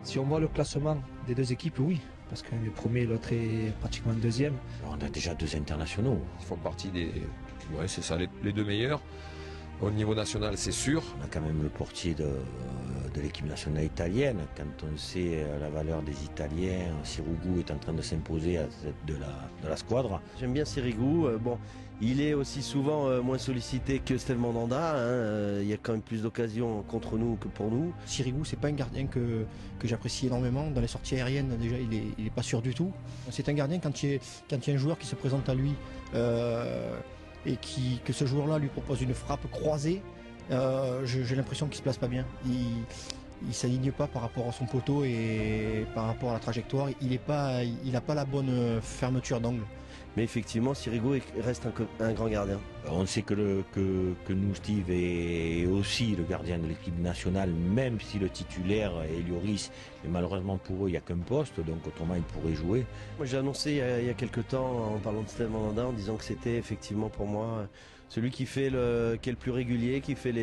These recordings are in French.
Si on voit le classement des deux équipes, oui, parce que le premier et l'autre est pratiquement deuxième. On a déjà deux internationaux. Ils font partie des... Ouais, c'est ça, les deux meilleurs. Au niveau national, c'est sûr. On a quand même le portier de l'équipe nationale italienne. Quand on sait la valeur des Italiens, Sirigu est en train de s'imposer à la tête de la squadre. J'aime bien Sirigu. Bon, il est aussi souvent moins sollicité que Steve Mandanda. Il y a quand même plus d'occasions contre nous que pour nous. Sirigu, c'est pas un gardien que j'apprécie énormément. Dans les sorties aériennes, déjà, il est pas sûr du tout. C'est un gardien quand il y a un joueur qui se présente à lui et que ce joueur-là lui propose une frappe croisée, j'ai l'impression qu'il se place pas bien. Il s'aligne pas par rapport à son poteau et par rapport à la trajectoire. Il n'a pas la bonne fermeture d'angle. Mais effectivement, Sirigu reste un grand gardien. On sait que nous, Steve, est aussi le gardien de l'équipe nationale, même si le titulaire est Lloris. Mais malheureusement pour eux, il n'y a qu'un poste, donc autrement il pourrait jouer. Moi j'ai annoncé il y a quelques temps, en parlant de Steve Mandanda, en disant que c'était effectivement pour moi celui qui est le plus régulier, qui fait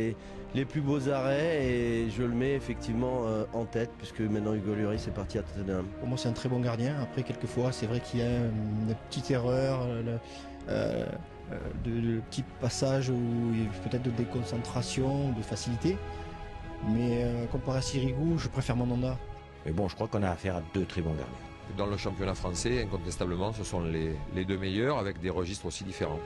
les plus beaux arrêts, et je le mets effectivement en tête, puisque maintenant Hugo Lloris est parti à Tottenham. Pour moi c'est un très bon gardien. Après quelquefois c'est vrai qu'il y a une petite erreur, de petits passages où il y a peut-être de déconcentration, de facilité. Mais comparé à Sirigu, je préfère Mandanda. Mais bon, je crois qu'on a affaire à deux très bons gardiens. Dans le championnat français, incontestablement, ce sont les deux meilleurs avec des registres aussi différents.